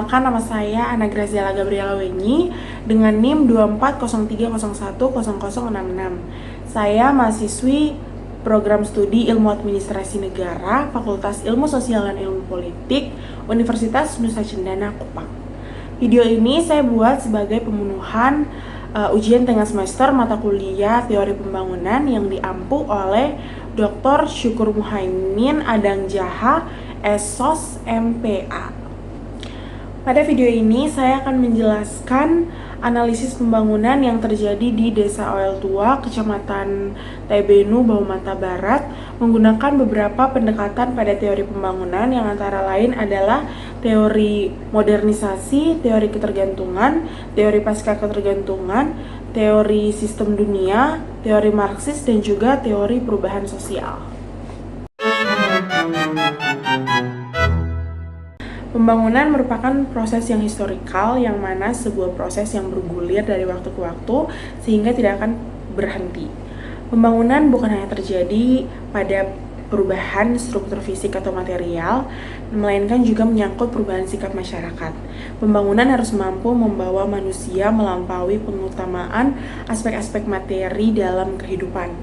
Perkenalkan, nama saya Ana Graziela Gabriela Wenyi dengan NIM 2403010066. Saya mahasiswi program studi Ilmu Administrasi Negara, Fakultas Ilmu Sosial dan Ilmu Politik, Universitas Nusa Cendana, Kupang. Video ini saya buat sebagai pemenuhan ujian tengah semester mata kuliah Teori Pembangunan yang diampu oleh Dr. Syukur Muhaimin Adangjaha, SOS MPA. Pada video ini saya akan menjelaskan analisis pembangunan yang terjadi di Desa Oel Tua, Kecamatan Taibenu, Bau Mata Barat, menggunakan beberapa pendekatan pada teori pembangunan yang antara lain adalah teori modernisasi, teori ketergantungan, teori pasca ketergantungan, teori sistem dunia, teori Marxis, dan juga teori perubahan sosial. Pembangunan merupakan proses yang historikal, yang mana sebuah proses yang bergulir dari waktu ke waktu sehingga tidak akan berhenti. Pembangunan bukan hanya terjadi pada perubahan struktur fisik atau material, melainkan juga menyangkut perubahan sikap masyarakat. Pembangunan harus mampu membawa manusia melampaui pengutamaan aspek-aspek materi dalam kehidupan.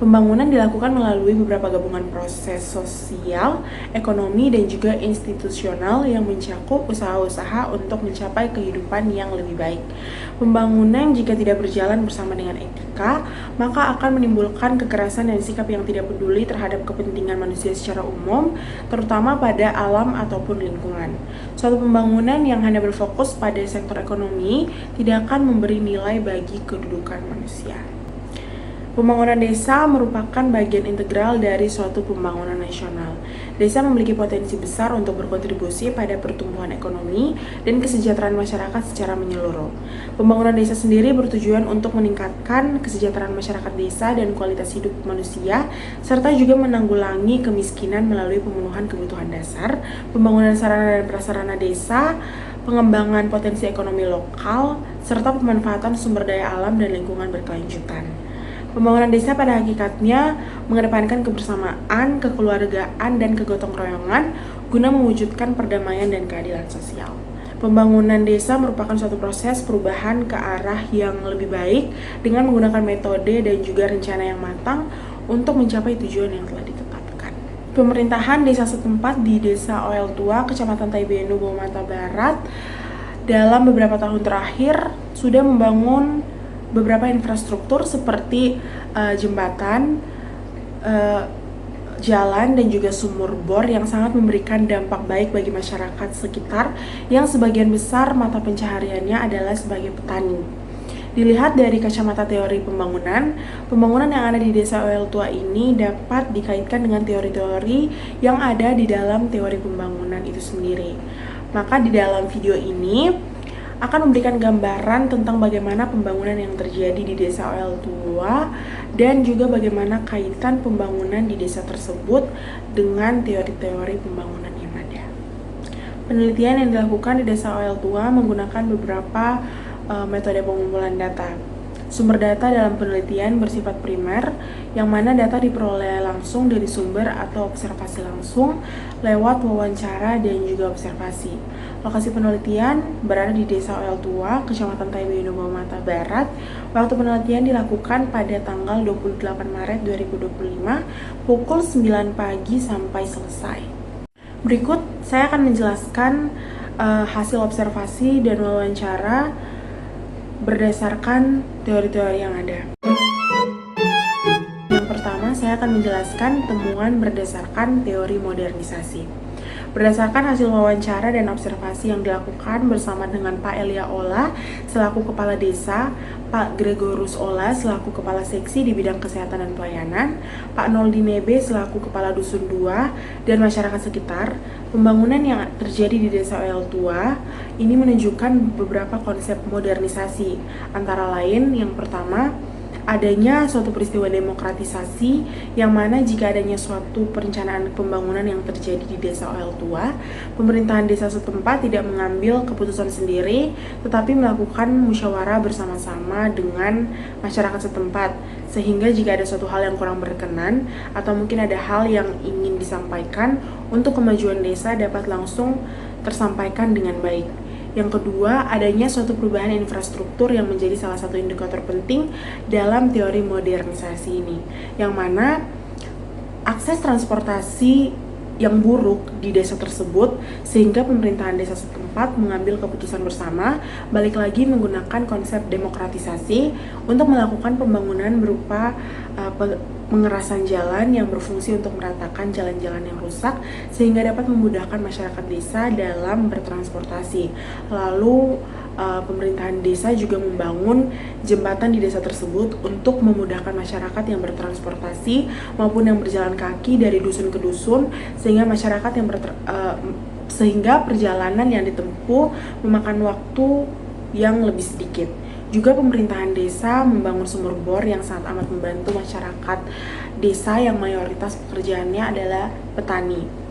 Pembangunan dilakukan melalui beberapa gabungan proses sosial, ekonomi, dan juga institusional yang mencakup usaha-usaha untuk mencapai kehidupan yang lebih baik. Pembangunan jika tidak berjalan bersama dengan etika, maka akan menimbulkan kekerasan dan sikap yang tidak peduli terhadap kepentingan manusia secara umum, terutama pada alam ataupun lingkungan. Suatu pembangunan yang hanya berfokus pada sektor ekonomi tidak akan memberi nilai bagi kedudukan manusia. Pembangunan desa merupakan bagian integral dari suatu pembangunan nasional. Desa memiliki potensi besar untuk berkontribusi pada pertumbuhan ekonomi dan kesejahteraan masyarakat secara menyeluruh. Pembangunan desa sendiri bertujuan untuk meningkatkan kesejahteraan masyarakat desa dan kualitas hidup manusia, serta juga menanggulangi kemiskinan melalui pemenuhan kebutuhan dasar, pembangunan sarana dan prasarana desa, pengembangan potensi ekonomi lokal, serta pemanfaatan sumber daya alam dan lingkungan berkelanjutan. Pembangunan desa pada hakikatnya mengedepankan kebersamaan, kekeluargaan, dan kegotong royongan guna mewujudkan perdamaian dan keadilan sosial. Pembangunan desa merupakan suatu proses perubahan ke arah yang lebih baik dengan menggunakan metode dan juga rencana yang matang untuk mencapai tujuan yang telah ditetapkan. Pemerintahan desa setempat di Desa Oel Tua, Kecamatan Taibenu, Bau Mata Barat dalam beberapa tahun terakhir sudah membangun beberapa infrastruktur seperti jembatan, jalan, dan juga sumur bor yang sangat memberikan dampak baik bagi masyarakat sekitar yang sebagian besar mata pencahariannya adalah sebagai petani. Dilihat dari kacamata teori pembangunan yang ada di Desa Oel Tua ini dapat dikaitkan dengan teori-teori yang ada di dalam teori pembangunan itu sendiri. Maka di dalam video ini akan memberikan gambaran tentang bagaimana pembangunan yang terjadi di Desa Oel Tua dan juga bagaimana kaitan pembangunan di desa tersebut dengan teori-teori pembangunan yang ada. Penelitian yang dilakukan di Desa Oel Tua menggunakan beberapa metode pengumpulan data. Sumber data dalam penelitian bersifat primer, yang mana data diperoleh langsung dari sumber atau observasi langsung lewat wawancara dan juga observasi. Lokasi penelitian berada di Desa Oel Tua, Kecamatan Taibenu, Bau Mata Barat. Waktu penelitian dilakukan pada tanggal 28 Maret 2025 pukul 9 pagi sampai selesai. Berikut saya akan menjelaskan hasil observasi dan wawancara berdasarkan teori-teori yang ada. Yang pertama, saya akan menjelaskan temuan berdasarkan teori modernisasi. Berdasarkan hasil wawancara dan observasi yang dilakukan bersama dengan Pak Elia Ola selaku Kepala Desa, Pak Gregorus Ola selaku Kepala Seksi di bidang Kesehatan dan Pelayanan, Pak Noldi Nebe selaku Kepala Dusun 2, dan masyarakat sekitar, pembangunan yang terjadi di Desa Oel Tua ini menunjukkan beberapa konsep modernisasi. Antara lain, yang pertama, adanya suatu peristiwa demokratisasi yang mana jika adanya suatu perencanaan pembangunan yang terjadi di Desa Oel Tua, pemerintahan desa setempat tidak mengambil keputusan sendiri tetapi melakukan musyawarah bersama-sama dengan masyarakat setempat, sehingga jika ada suatu hal yang kurang berkenan atau mungkin ada hal yang ingin disampaikan untuk kemajuan desa dapat langsung tersampaikan dengan baik. Yang kedua, adanya suatu perubahan infrastruktur yang menjadi salah satu indikator penting dalam teori modernisasi ini, yang mana akses transportasi yang buruk di desa tersebut sehingga pemerintahan desa setempat mengambil keputusan bersama balik lagi menggunakan konsep demokratisasi untuk melakukan pembangunan berupa pengerasan jalan yang berfungsi untuk meratakan jalan-jalan yang rusak sehingga dapat memudahkan masyarakat desa dalam bertransportasi. Lalu pemerintahan desa juga membangun jembatan di desa tersebut untuk memudahkan masyarakat yang bertransportasi maupun yang berjalan kaki dari dusun ke dusun sehingga masyarakat yang sehingga perjalanan yang ditempuh memakan waktu yang lebih sedikit. Juga pemerintahan desa membangun sumur bor yang sangat amat membantu masyarakat desa yang mayoritas pekerjaannya adalah petani.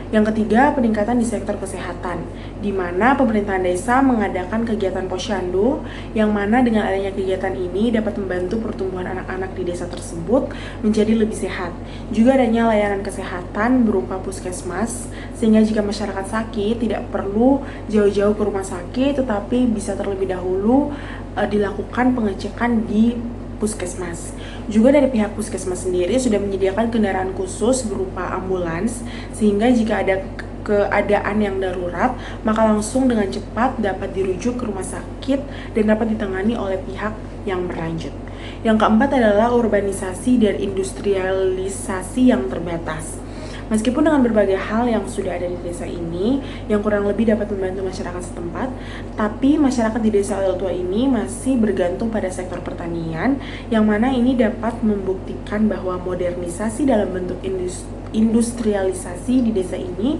Yang ketiga, peningkatan di sektor kesehatan, di mana pemerintahan desa mengadakan kegiatan posyandu, yang mana dengan adanya kegiatan ini dapat membantu pertumbuhan anak-anak di desa tersebut menjadi lebih sehat. Juga adanya layanan kesehatan berupa puskesmas, sehingga jika masyarakat sakit tidak perlu jauh-jauh ke rumah sakit, tetapi bisa terlebih dahulu dilakukan pengecekan di puskesmas. Juga dari pihak puskesmas sendiri sudah menyediakan kendaraan khusus berupa ambulans sehingga jika ada keadaan yang darurat maka langsung dengan cepat dapat dirujuk ke rumah sakit dan dapat ditangani oleh pihak yang berlanjut. Yang keempat adalah urbanisasi dan industrialisasi yang terbatas. Meskipun dengan berbagai hal yang sudah ada di desa ini, yang kurang lebih dapat membantu masyarakat setempat, tapi masyarakat di desa OL Tua ini masih bergantung pada sektor pertanian, yang mana ini dapat membuktikan bahwa modernisasi dalam bentuk industrialisasi di desa ini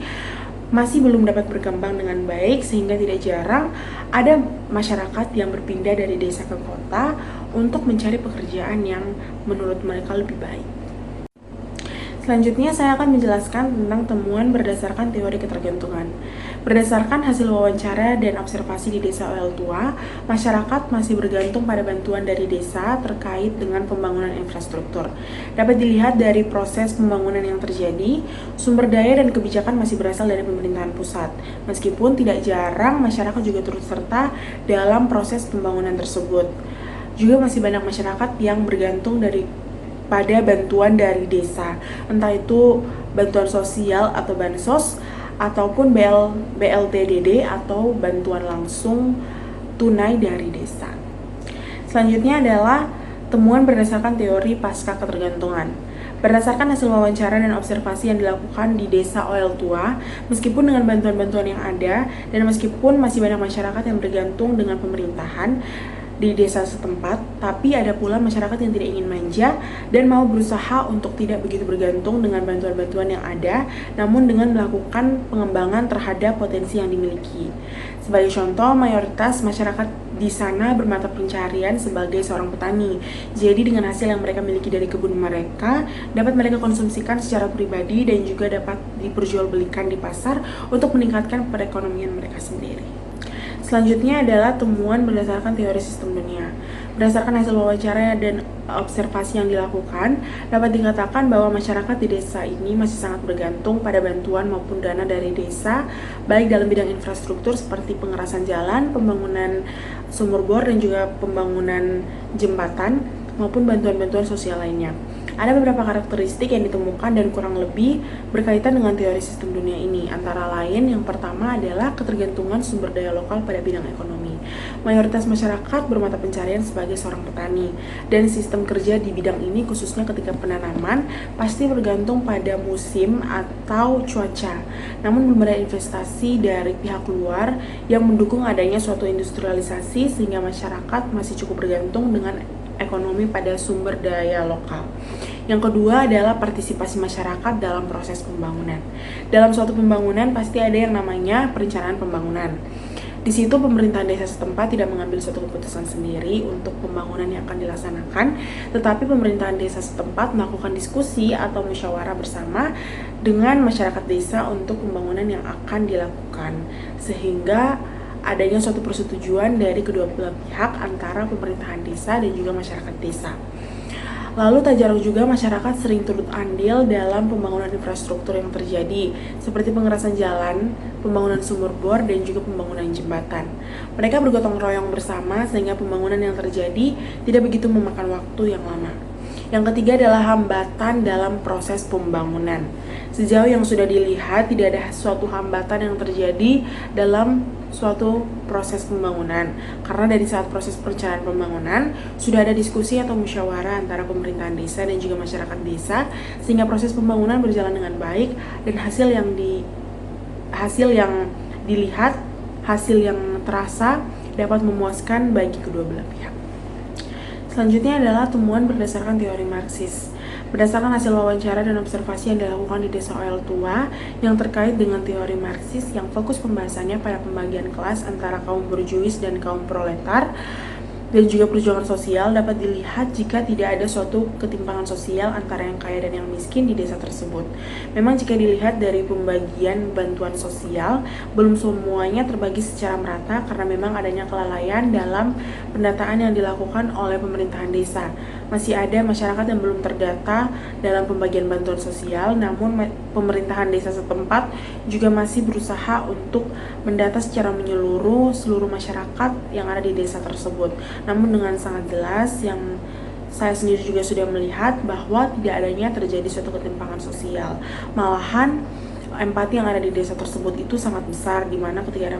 masih belum dapat berkembang dengan baik, sehingga tidak jarang ada masyarakat yang berpindah dari desa ke kota untuk mencari pekerjaan yang menurut mereka lebih baik. Selanjutnya saya akan menjelaskan tentang temuan berdasarkan teori ketergantungan. Berdasarkan hasil wawancara dan observasi di desa OL Tua, masyarakat masih bergantung pada bantuan dari desa terkait dengan pembangunan infrastruktur. Dapat dilihat dari proses pembangunan yang terjadi, sumber daya dan kebijakan masih berasal dari pemerintahan pusat. Meskipun tidak jarang masyarakat juga turut serta dalam proses pembangunan tersebut. Juga masih banyak masyarakat yang bergantung pada bantuan dari desa, entah itu bantuan sosial atau bansos, ataupun BLTDD atau bantuan langsung tunai dari desa. Selanjutnya adalah temuan berdasarkan teori pasca ketergantungan. Berdasarkan hasil wawancara dan observasi yang dilakukan di desa OL Tua, meskipun dengan bantuan-bantuan yang ada, dan meskipun masih banyak masyarakat yang bergantung dengan pemerintahan di desa setempat, tapi ada pula masyarakat yang tidak ingin manja dan mau berusaha untuk tidak begitu bergantung dengan bantuan-bantuan yang ada, namun dengan melakukan pengembangan terhadap potensi yang dimiliki. Sebagai contoh, mayoritas masyarakat di sana bermata pencarian sebagai seorang petani. Jadi dengan hasil yang mereka miliki dari kebun mereka, dapat mereka konsumsikan secara pribadi dan juga dapat diperjualbelikan di pasar untuk meningkatkan perekonomian mereka sendiri. Selanjutnya adalah temuan berdasarkan teori sistem dunia. Berdasarkan hasil wawancara dan observasi yang dilakukan, dapat dikatakan bahwa masyarakat di desa ini masih sangat bergantung pada bantuan maupun dana dari desa, baik dalam bidang infrastruktur seperti pengerasan jalan, pembangunan sumur bor, dan juga pembangunan jembatan, maupun bantuan-bantuan sosial lainnya. Ada beberapa karakteristik yang ditemukan dan kurang lebih berkaitan dengan teori sistem dunia ini. Antara lain, yang pertama adalah ketergantungan sumber daya lokal pada bidang ekonomi. Mayoritas masyarakat bermata pencarian sebagai seorang petani, dan sistem kerja di bidang ini khususnya ketika penanaman pasti bergantung pada musim atau cuaca. Namun belum ada investasi dari pihak luar yang mendukung adanya suatu industrialisasi sehingga masyarakat masih cukup bergantung dengan ekonomi pada sumber daya lokal. Yang kedua adalah partisipasi masyarakat dalam proses pembangunan. Dalam suatu pembangunan pasti ada yang namanya perencanaan pembangunan. Di situ pemerintahan desa setempat tidak mengambil suatu keputusan sendiri untuk pembangunan yang akan dilaksanakan, tetapi pemerintahan desa setempat melakukan diskusi atau musyawarah bersama dengan masyarakat desa untuk pembangunan yang akan dilakukan, sehingga adanya suatu persetujuan dari kedua belah pihak antara pemerintahan desa dan juga masyarakat desa. Lalu tak jarang juga masyarakat sering turut andil dalam pembangunan infrastruktur yang terjadi, seperti pengerasan jalan, pembangunan sumur bor, dan juga pembangunan jembatan. Mereka bergotong royong bersama sehingga pembangunan yang terjadi tidak begitu memakan waktu yang lama. Yang ketiga adalah hambatan dalam proses pembangunan. Sejauh yang sudah dilihat, tidak ada suatu hambatan yang terjadi dalam suatu proses pembangunan. Karena dari saat proses perencanaan pembangunan, sudah ada diskusi atau musyawarah antara pemerintahan desa dan juga masyarakat desa, sehingga proses pembangunan berjalan dengan baik dan hasil yang dilihat, hasil yang terasa dapat memuaskan bagi kedua belah pihak. Selanjutnya adalah temuan berdasarkan teori Marxis. Berdasarkan hasil wawancara dan observasi yang dilakukan di Desa Oel Tua yang terkait dengan teori Marxis yang fokus pembahasannya pada pembagian kelas antara kaum borjuis dan kaum proletar dan juga perjuangan sosial, dapat dilihat jika tidak ada suatu ketimpangan sosial antara yang kaya dan yang miskin di desa tersebut. Memang jika dilihat dari pembagian bantuan sosial, belum semuanya terbagi secara merata karena memang adanya kelalaian dalam pendataan yang dilakukan oleh pemerintahan desa. Masih ada masyarakat yang belum terdata dalam pembagian bantuan sosial, namun pemerintahan desa setempat juga masih berusaha untuk mendata secara menyeluruh seluruh masyarakat yang ada di desa tersebut. Namun dengan sangat jelas yang saya sendiri juga sudah melihat bahwa tidak adanya terjadi suatu ketimpangan sosial. Malahan empati yang ada di desa tersebut itu sangat besar, di mana ketika ada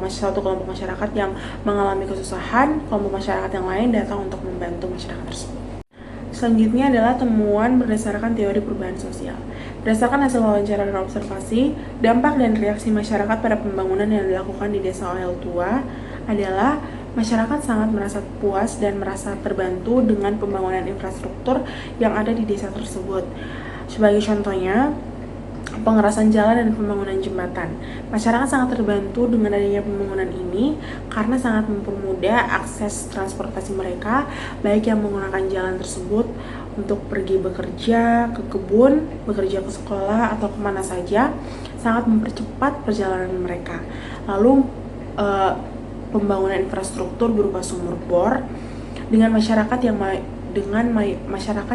suatu kelompok masyarakat yang mengalami kesusahan, kelompok masyarakat yang lain datang untuk membantu masyarakat tersebut. Selanjutnya adalah temuan berdasarkan teori perubahan sosial. Berdasarkan hasil wawancara dan observasi, dampak dan reaksi masyarakat pada pembangunan yang dilakukan di Desa Oel Tua adalah masyarakat sangat merasa puas dan merasa terbantu dengan pembangunan infrastruktur yang ada di desa tersebut. Sebagai contohnya, pengerasan jalan dan pembangunan jembatan. Masyarakat sangat terbantu dengan adanya pembangunan ini karena sangat mempermudah akses transportasi mereka, baik yang menggunakan jalan tersebut untuk pergi bekerja, ke kebun, bekerja ke sekolah, atau kemana saja, sangat mempercepat perjalanan mereka. Lalu pembangunan infrastruktur berupa sumur bor dengan masyarakat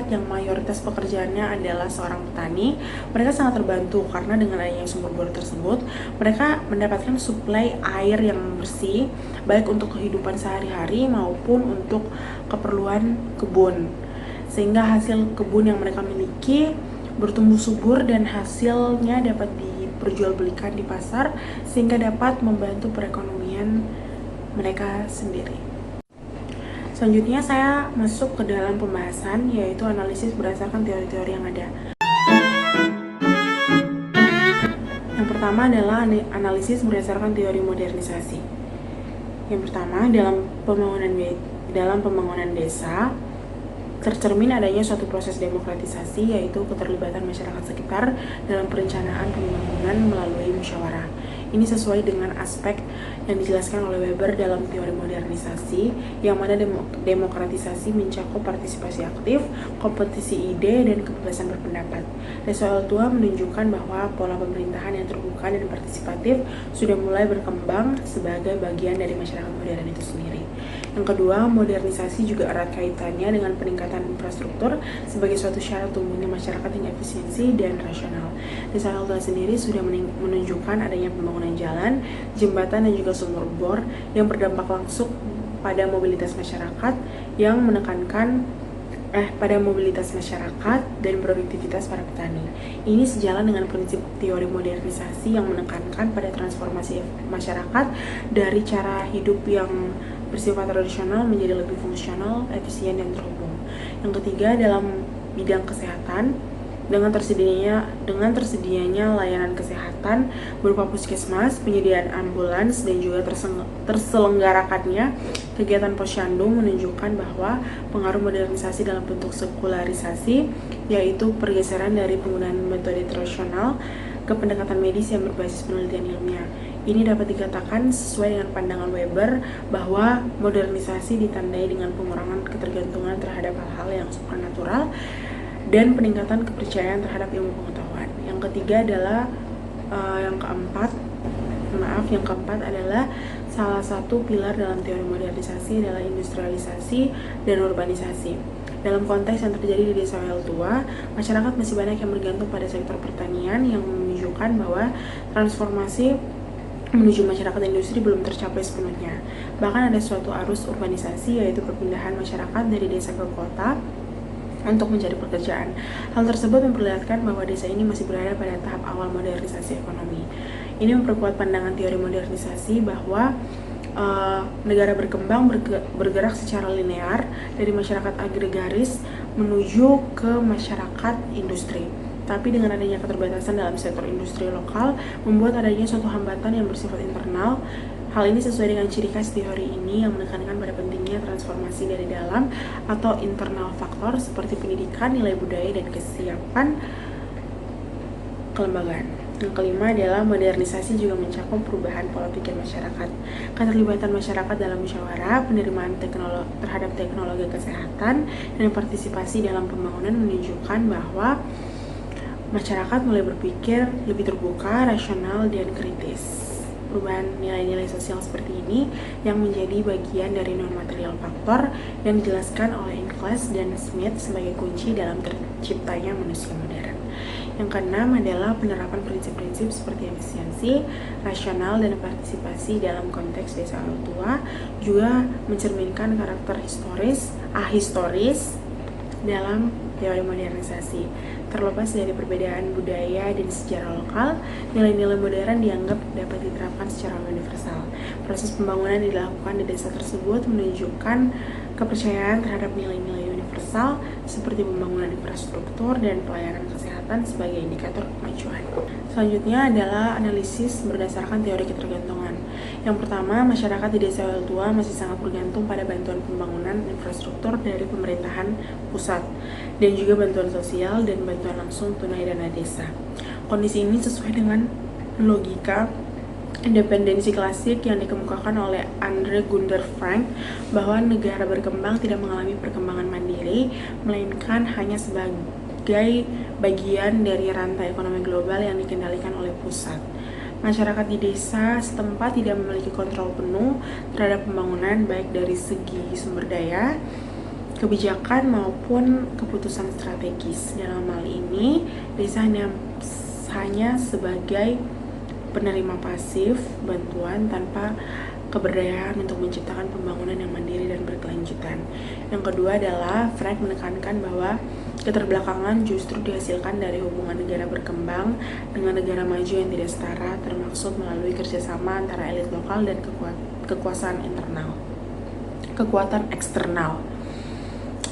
yang mayoritas pekerjaannya adalah seorang petani. Mereka sangat terbantu karena dengan adanya sumur bor tersebut mereka mendapatkan suplai air yang bersih, baik untuk kehidupan sehari-hari maupun untuk keperluan kebun, sehingga hasil kebun yang mereka miliki bertumbuh subur dan hasilnya dapat diperjualbelikan di pasar sehingga dapat membantu perekonomian mereka sendiri. Selanjutnya saya masuk ke dalam pembahasan, yaitu analisis berdasarkan teori-teori yang ada. Yang pertama adalah analisis berdasarkan teori modernisasi. Yang pertama, dalam pembangunan desa tercermin adanya suatu proses demokratisasi, yaitu keterlibatan masyarakat sekitar dalam perencanaan pembangunan melalui musyawarah. Ini sesuai dengan aspek yang dijelaskan oleh Weber dalam teori modernisasi, yang mana demokratisasi mencakup partisipasi aktif, kompetisi ide, dan kebebasan berpendapat. Desa Oel Tua menunjukkan bahwa pola pemerintahan yang terbuka dan partisipatif sudah mulai berkembang sebagai bagian dari masyarakat modern itu sendiri. Yang kedua, modernisasi juga erat kaitannya dengan peningkatan infrastruktur sebagai suatu syarat tumbuhnya masyarakat yang efisiensi dan rasional. Desa Oel Tua sendiri sudah menunjukkan adanya pembangunan jalan, jembatan, dan juga sumur bor yang berdampak langsung pada mobilitas masyarakat dan produktivitas para petani. Ini sejalan dengan prinsip teori modernisasi yang menekankan pada transformasi masyarakat dari cara hidup yang bersifat tradisional menjadi lebih fungsional, efisien, dan terhubung. Yang ketiga, dalam bidang kesehatan, dengan tersedianya layanan kesehatan berupa puskesmas, penyediaan ambulans, dan juga terselenggarakannya kegiatan posyandu menunjukkan bahwa pengaruh modernisasi dalam bentuk sekularisasi, yaitu pergeseran dari penggunaan metode tradisional ke pendekatan medis yang berbasis penelitian ilmiah. Ini dapat dikatakan sesuai dengan pandangan Weber bahwa modernisasi ditandai dengan pengurangan ketergantungan terhadap hal-hal yang supranatural dan peningkatan kepercayaan terhadap ilmu pengetahuan. Yang ketiga adalah yang keempat adalah salah satu pilar dalam teori modernisasi adalah industrialisasi dan urbanisasi. Dalam konteks yang terjadi di Desa Well Tua, masyarakat masih banyak yang bergantung pada sektor pertanian yang menunjukkan bahwa transformasi menuju masyarakat industri belum tercapai sepenuhnya. Bahkan ada suatu arus urbanisasi, yaitu perpindahan masyarakat dari desa ke kota untuk mencari pekerjaan. Hal tersebut memperlihatkan bahwa desa ini masih berada pada tahap awal modernisasi ekonomi. Ini memperkuat pandangan teori modernisasi bahwa negara berkembang bergerak secara linear dari masyarakat agraris menuju ke masyarakat industri. Tapi dengan adanya keterbatasan dalam sektor industri lokal, membuat adanya suatu hambatan yang bersifat internal. Hal ini sesuai dengan ciri khas teori ini yang menekankan pada pentingnya transformasi dari dalam atau internal faktor seperti pendidikan, nilai budaya, dan kesiapan kelembagaan. Yang kelima adalah modernisasi juga mencakup perubahan pola pikir masyarakat. Keterlibatan masyarakat dalam musyawarah, penerimaan terhadap teknologi kesehatan, dan partisipasi dalam pembangunan menunjukkan bahwa masyarakat mulai berpikir lebih terbuka, rasional, dan kritis. Perubahan nilai-nilai sosial seperti ini yang menjadi bagian dari non-material faktor yang dijelaskan oleh Ingles dan Smith sebagai kunci dalam terciptanya manusia modern. Yang keenam adalah penerapan prinsip-prinsip seperti efisiensi, rasional, dan partisipasi dalam konteks desa Well Tua juga mencerminkan karakter ahistoris dalam teori modernisasi. Terlepas dari perbedaan budaya dan sejarah lokal, nilai-nilai modern dianggap dapat diterapkan secara universal. Proses pembangunan yang dilakukan di desa tersebut menunjukkan kepercayaan terhadap nilai-nilai universal seperti pembangunan infrastruktur dan pelayanan kesehatan sebagai indikator kemajuan. Selanjutnya adalah analisis berdasarkan teori ketergantungan. Yang pertama, masyarakat di Desa Well Tua masih sangat bergantung pada bantuan pembangunan infrastruktur dari pemerintahan pusat dan juga bantuan sosial dan bantuan langsung tunai dana desa. Kondisi ini sesuai dengan logika independensi klasik yang dikemukakan oleh Andre Gunder Frank bahwa negara berkembang tidak mengalami perkembangan mandiri, melainkan hanya sebagai bagian dari rantai ekonomi global yang dikendalikan oleh pusat. Masyarakat di desa setempat tidak memiliki kontrol penuh terhadap pembangunan baik dari segi sumber daya, kebijakan maupun keputusan strategis. Dalam hal ini, desa hanya sebagai penerima pasif bantuan tanpa keberdayaan untuk menciptakan pembangunan yang mandiri dan berkelanjutan. Yang kedua adalah Frank menekankan bahwa keterbelakangan justru dihasilkan dari hubungan negara berkembang dengan negara maju yang tidak setara, termaksud melalui kerjasama antara elit lokal dan kekuatan eksternal.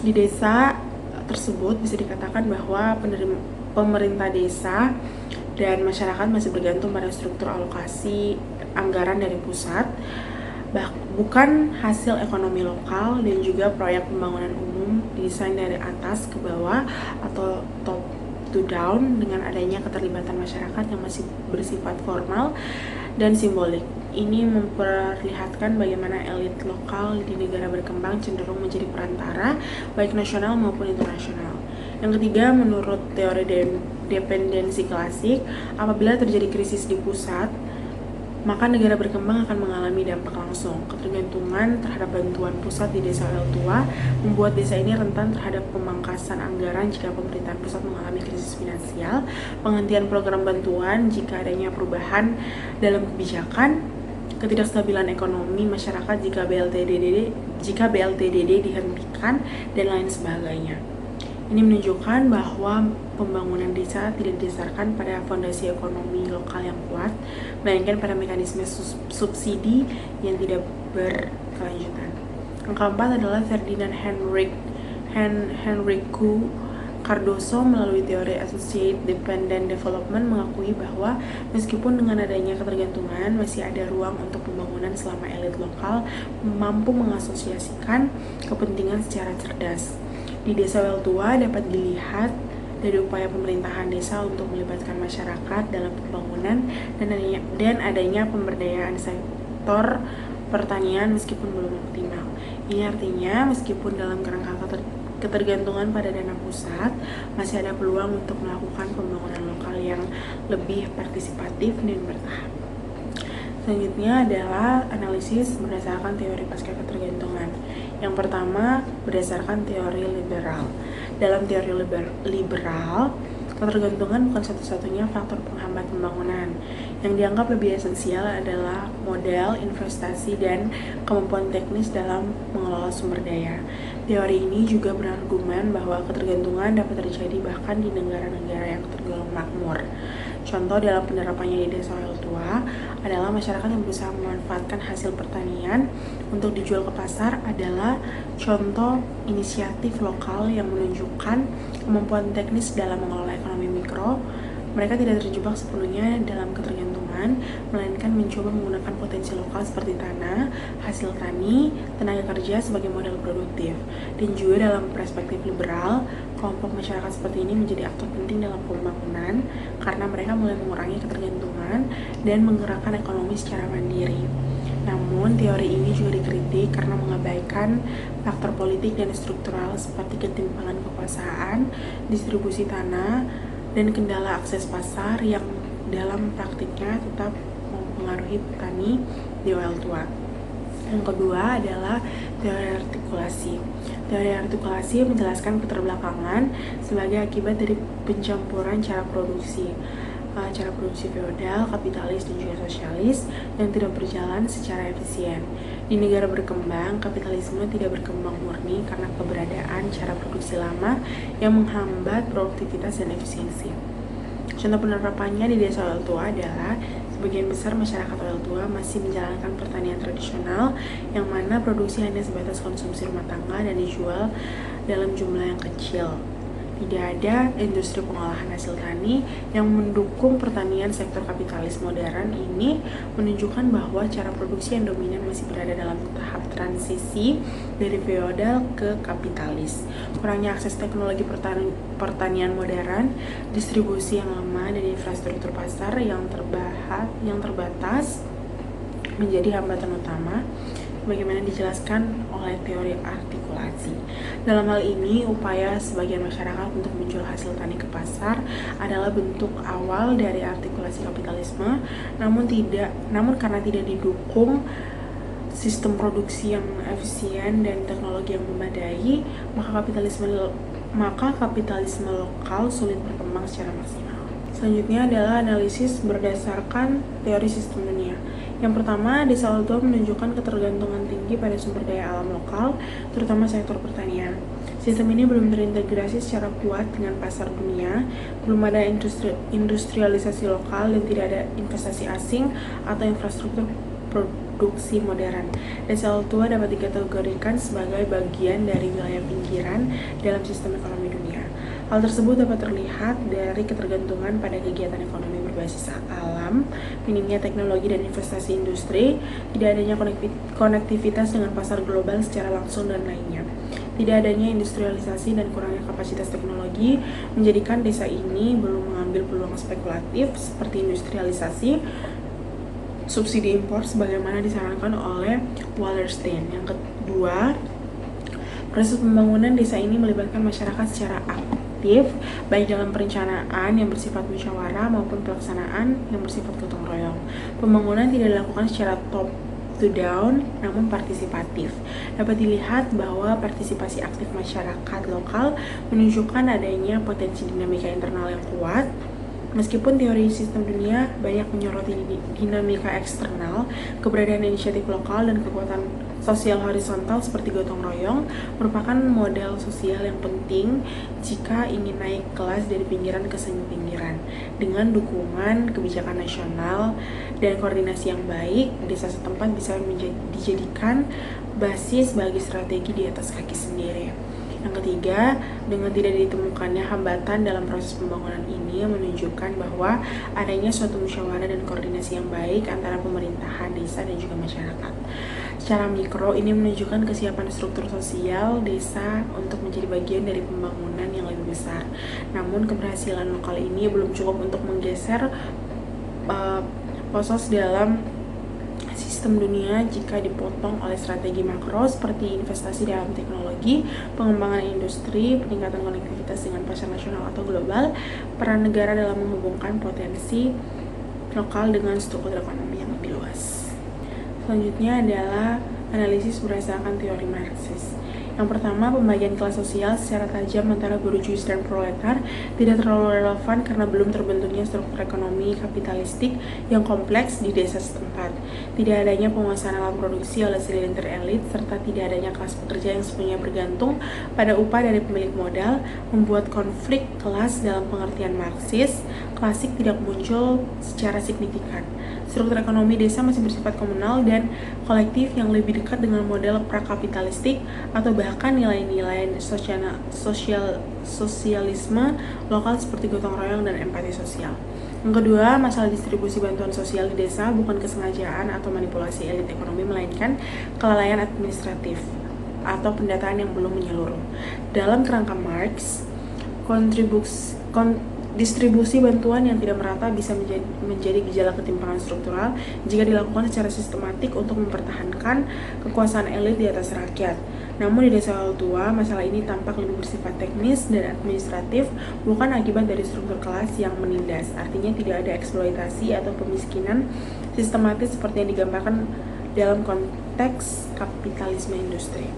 Di desa tersebut bisa dikatakan bahwa pemerintah desa dan masyarakat masih bergantung pada struktur alokasi anggaran dari pusat, bukan hasil ekonomi lokal, dan juga proyek pembangunan umum didesain dari atas ke bawah atau top to down dengan adanya keterlibatan masyarakat yang masih bersifat formal dan simbolik. Ini memperlihatkan bagaimana elit lokal di negara berkembang cenderung menjadi perantara baik nasional maupun internasional. Yang ketiga, menurut teori dependensi klasik, apabila terjadi krisis di pusat, maka negara berkembang akan mengalami dampak langsung. Ketergantungan terhadap bantuan pusat di Desa Well Tua membuat desa ini rentan terhadap pemangkasan anggaran jika pemerintahan pusat mengalami krisis finansial, penghentian program bantuan jika adanya perubahan dalam kebijakan, ketidakstabilan ekonomi masyarakat jika BLTDD dihentikan, dan lain sebagainya. Ini menunjukkan bahwa pembangunan desa tidak didasarkan pada fondasi ekonomi lokal yang kuat, melainkan pada mekanisme subsidi yang tidak berkelanjutan. Yang keempat adalah Ferdinand Henrique Cardoso melalui teori Associated Dependent Development mengakui bahwa meskipun dengan adanya ketergantungan, masih ada ruang untuk pembangunan selama elit lokal mampu mengasosiasikan kepentingan secara cerdas. Di Desa Well Tua dapat dilihat dari upaya pemerintahan desa untuk melibatkan masyarakat dalam pembangunan dan adanya pemberdayaan sektor pertanian meskipun belum optimal. Ini artinya meskipun dalam kerangka ketergantungan pada dana pusat, masih ada peluang untuk melakukan pembangunan lokal yang lebih partisipatif dan bertahap. Selanjutnya adalah analisis berdasarkan teori pasca ketergantungan. Yang pertama, berdasarkan teori liberal. Dalam teori liberal, ketergantungan bukan satu-satunya faktor penghambat pembangunan. Yang dianggap lebih esensial adalah model, investasi, dan kemampuan teknis dalam mengelola sumber daya. Teori ini juga berargumen bahwa ketergantungan dapat terjadi bahkan di negara-negara yang tergolong makmur. Contoh dalam penerapannya di desa oil tua adalah masyarakat yang berusaha memanfaatkan hasil pertanian untuk dijual ke pasar adalah contoh inisiatif lokal yang menunjukkan kemampuan teknis dalam mengelola ekonomi mikro. Mereka tidak terjebak sepenuhnya dalam ketergantungan, melainkan mencoba menggunakan potensi lokal seperti tanah, hasil tani, tenaga kerja sebagai modal produktif. Dan juga dalam perspektif liberal, kelompok masyarakat seperti ini menjadi aktor penting dalam pembangunan karena mereka mulai mengurangi ketergantungan dan menggerakkan ekonomi secara mandiri. Namun, teori ini juga dikritik karena mengabaikan faktor politik dan struktural seperti ketimpangan kekuasaan, distribusi tanah, dan kendala akses pasar yang dalam praktiknya tetap mempengaruhi petani di oil tua. Yang kedua adalah teori artikulasi. Teori artikulasi menjelaskan keterbelakangan sebagai akibat dari pencampuran cara produksi feodal, kapitalis, dan juga sosialis yang tidak berjalan secara efisien. Di negara berkembang, kapitalisme tidak berkembang murni karena keberadaan cara produksi lama yang menghambat produktivitas dan efisiensi. Contoh penerapannya di desa oil tua adalah sebagian besar masyarakat oil tua masih menjalankan pertanian tradisional yang mana produksi hanya sebatas konsumsi rumah tangga dan dijual dalam jumlah yang kecil. Tidak ada industri pengolahan hasil tani yang mendukung pertanian. Sektor kapitalis modern ini menunjukkan bahwa cara produksi yang dominan masih berada dalam tahap transisi dari feodal ke kapitalis. Kurangnya akses teknologi pertanian modern, distribusi yang lemah, dan infrastruktur pasar yang terbatas menjadi hambatan utama bagaimana dijelaskan oleh teori artikulasi. Dalam hal ini, upaya sebagian masyarakat untuk menjual hasil tani ke pasar adalah bentuk awal dari artikulasi kapitalisme, namun karena tidak didukung sistem produksi yang efisien dan teknologi yang memadai, maka kapitalisme lokal sulit berkembang secara maksimal. Selanjutnya adalah analisis berdasarkan teori sistem dunia. Yang pertama, desa oil tua menunjukkan ketergantungan tinggi pada sumber daya alam lokal, terutama sektor pertanian. Sistem ini belum terintegrasi secara kuat dengan pasar dunia, belum ada industrialisasi lokal, dan tidak ada investasi asing atau infrastruktur produksi modern. Desa oil tua dapat dikategorikan sebagai bagian dari wilayah pinggiran dalam sistem ekonomi dunia. Hal tersebut dapat terlihat dari ketergantungan pada kegiatan ekonomi berbasis alam, minimnya teknologi dan investasi industri, tidak adanya konektivitas dengan pasar global secara langsung, dan lainnya. Tidak adanya industrialisasi dan kurangnya kapasitas teknologi menjadikan desa ini belum mengambil peluang spekulatif seperti industrialisasi, subsidi impor sebagaimana disarankan oleh Wallerstein. Yang kedua, proses pembangunan desa ini melibatkan masyarakat secara aktif, baik dalam perencanaan yang bersifat musyawarah maupun pelaksanaan yang bersifat gotong royong. Pembangunan tidak dilakukan secara top to down, namun partisipatif. Dapat dilihat bahwa partisipasi aktif masyarakat lokal menunjukkan adanya potensi dinamika internal yang kuat. Meskipun teori sistem dunia banyak menyoroti dinamika eksternal, keberadaan inisiatif lokal dan kekuatan sosial horizontal seperti gotong royong merupakan model sosial yang penting jika ingin naik kelas dari pinggiran ke semi-pinggiran. Dengan dukungan kebijakan nasional dan koordinasi yang baik, desa setempat bisa dijadikan basis bagi strategi di atas kaki sendiri. Yang ketiga, dengan tidak ditemukannya hambatan dalam proses pembangunan ini menunjukkan bahwa adanya suatu musyawarah dan koordinasi yang baik antara pemerintahan desa dan juga masyarakat. Secara mikro, ini menunjukkan kesiapan struktur sosial desa untuk menjadi bagian dari pembangunan yang lebih besar. Namun, keberhasilan lokal ini belum cukup untuk menggeser posos dalam sistem dunia jika dipotong oleh strategi makro seperti investasi dalam teknologi, pengembangan industri, peningkatan konektivitas dengan pasar nasional atau global, peran negara dalam menghubungkan potensi lokal dengan struktur ekonomi yang lebih luas. Selanjutnya adalah analisis berdasarkan teori Marxis. Yang pertama, pembagian kelas sosial secara tajam antara borjuis dan proletar tidak terlalu relevan karena belum terbentuknya struktur ekonomi kapitalistik yang kompleks di desa setempat. Tidak adanya penguasaan alat produksi oleh segelintir elit, serta tidak adanya kelas pekerja yang sepenuhnya bergantung pada upah dari pemilik modal, membuat konflik kelas dalam pengertian Marxis klasik tidak muncul secara signifikan. Struktur ekonomi desa masih bersifat komunal dan kolektif yang lebih dekat dengan model prakapitalistik atau bahkan nilai-nilai sosialisme lokal seperti gotong royong dan empati sosial. Yang kedua, masalah distribusi bantuan sosial di desa bukan kesengajaan atau manipulasi elit ekonomi, melainkan kelalaian administratif atau pendataan yang belum menyeluruh. Dalam kerangka Marx, distribusi bantuan yang tidak merata bisa menjadi gejala ketimpangan struktural jika dilakukan secara sistematik untuk mempertahankan kekuasaan elit di atas rakyat. Namun di desa tua, masalah ini tampak lebih bersifat teknis dan administratif, bukan akibat dari struktur kelas yang menindas. Artinya tidak ada eksploitasi atau pemiskinan sistematis seperti yang digambarkan dalam konteks kapitalisme industri.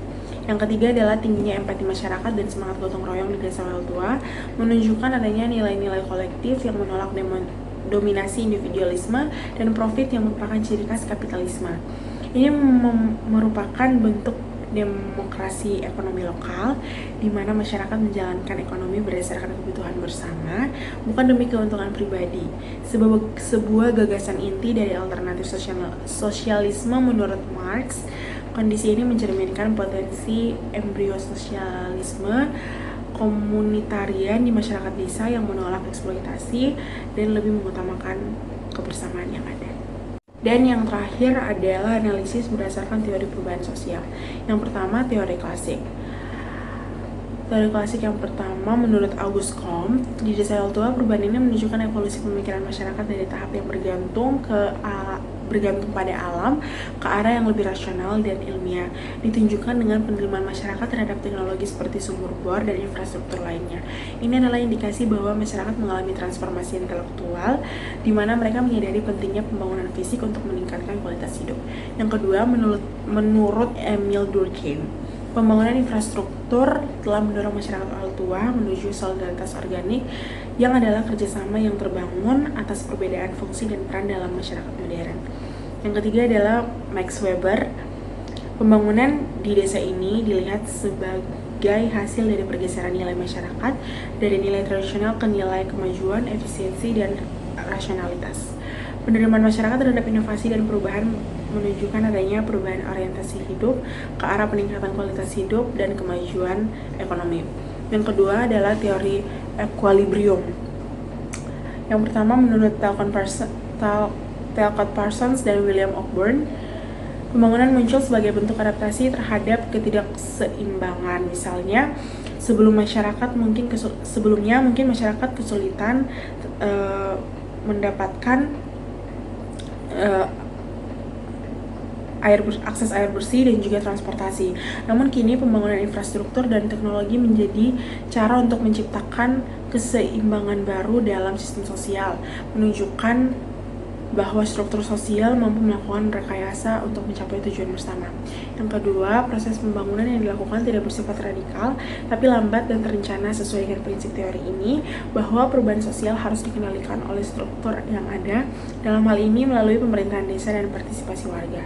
Yang ketiga adalah tingginya empati masyarakat dan semangat gotong royong di desa tua menunjukkan adanya nilai-nilai kolektif yang menolak dominasi individualisme dan profit yang merupakan ciri khas kapitalisme. Ini merupakan bentuk demokrasi ekonomi lokal di mana masyarakat menjalankan ekonomi berdasarkan kebutuhan bersama, bukan demi keuntungan pribadi. Sebuah gagasan inti dari alternatif sosialisme menurut Marx. Kondisi ini mencerminkan potensi embrio sosialisme komunitarian di masyarakat desa yang menolak eksploitasi dan lebih mengutamakan kebersamaan yang ada. Dan yang terakhir adalah analisis berdasarkan teori perubahan sosial. Yang pertama, teori klasik. Teori klasik yang pertama menurut Auguste Comte, di desa tua perubahan ini menunjukkan evolusi pemikiran masyarakat dari tahap yang bergantung pada alam ke arah yang lebih rasional dan ilmiah, ditunjukkan dengan penerimaan masyarakat terhadap teknologi seperti sumur bor dan infrastruktur lainnya. Ini adalah indikasi bahwa masyarakat mengalami transformasi intelektual di mana mereka menyadari pentingnya pembangunan fisik untuk meningkatkan kualitas hidup. Yang kedua, menurut Emile Durkheim, pembangunan infrastruktur telah mendorong masyarakat tua menuju solidaritas organik yang adalah kerjasama yang terbangun atas perbedaan fungsi dan peran dalam masyarakat modern. Yang ketiga adalah Max Weber. Pembangunan di desa ini dilihat sebagai hasil dari pergeseran nilai masyarakat dari nilai tradisional ke nilai kemajuan, efisiensi, dan rasionalitas. Penerimaan masyarakat terhadap inovasi dan perubahan menunjukkan adanya perubahan orientasi hidup ke arah peningkatan kualitas hidup dan kemajuan ekonomi. Yang kedua adalah teori equilibrium. Yang pertama menurut Talcott Parsons dan William Cockburn, pembangunan muncul sebagai bentuk adaptasi terhadap ketidakseimbangan. Misalnya, sebelumnya mungkin masyarakat kesulitan mendapatkan akses air bersih dan juga transportasi. Namun kini pembangunan infrastruktur dan teknologi menjadi cara untuk menciptakan keseimbangan baru dalam sistem sosial, menunjukkan bahwa struktur sosial mampu melakukan rekayasa untuk mencapai tujuan bersama. Yang kedua, proses pembangunan yang dilakukan tidak bersifat radikal, tapi lambat dan terencana sesuai dengan prinsip teori ini, bahwa perubahan sosial harus dikendalikan oleh struktur yang ada, dalam hal ini melalui pemerintahan desa dan partisipasi warga.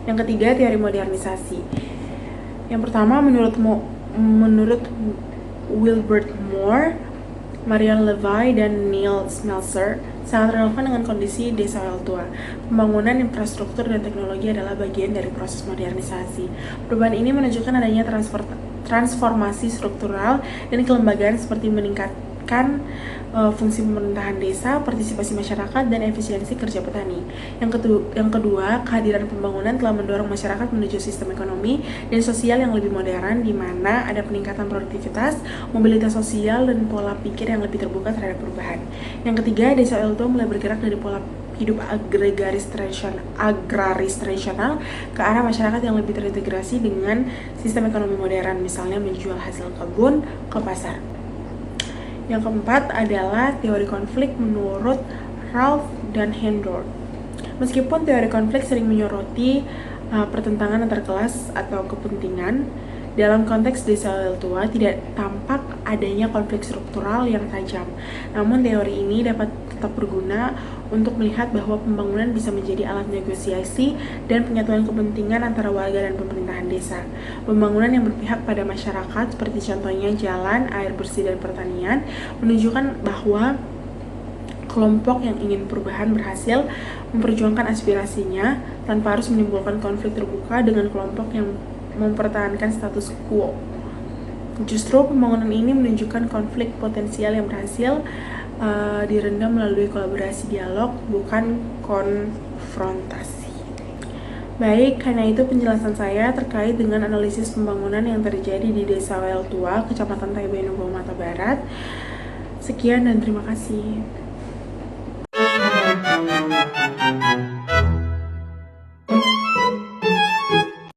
Yang ketiga, teori modernisasi. Yang pertama, menurut Wilbert Moore, Marion Levy, dan Neil Smeltzer, sangat relevan dengan kondisi desa tua. Pembangunan infrastruktur dan teknologi adalah bagian dari proses modernisasi. Perubahan ini menunjukkan adanya transformasi struktural dan kelembagaan seperti meningkatkan fungsi pemerintahan desa, partisipasi masyarakat, dan efisiensi kerja petani. Yang kedua, kehadiran pembangunan telah mendorong masyarakat menuju sistem ekonomi dan sosial yang lebih modern, di mana ada peningkatan produktivitas, mobilitas sosial, dan pola pikir yang lebih terbuka terhadap perubahan. Yang ketiga, desa tua mulai bergerak dari pola hidup agraris tradisional ke arah masyarakat yang lebih terintegrasi dengan sistem ekonomi modern, misalnya menjual hasil kebun ke pasar. Yang keempat adalah teori konflik menurut Ralph dan Hendor. Meskipun teori konflik sering menyoroti pertentangan antar kelas atau kepentingan. Dalam konteks desa Well Tua tidak tampak adanya konflik struktural yang tajam. Namun teori ini dapat tetap berguna untuk melihat bahwa pembangunan bisa menjadi alat negosiasi dan penyatuan kepentingan antara warga dan pemerintahan desa. Pembangunan yang berpihak pada masyarakat seperti contohnya jalan, air bersih, dan pertanian menunjukkan bahwa kelompok yang ingin perubahan berhasil memperjuangkan aspirasinya tanpa harus menimbulkan konflik terbuka dengan kelompok yang mempertahankan status quo. Justru pembangunan ini menunjukkan konflik potensial yang berhasil direndam melalui kolaborasi dialog, bukan konfrontasi. Baik, karena itu penjelasan saya terkait dengan analisis pembangunan yang terjadi di Desa Well Tua, Kecamatan Taibai Nubo Mata Barat. Sekian dan terima kasih.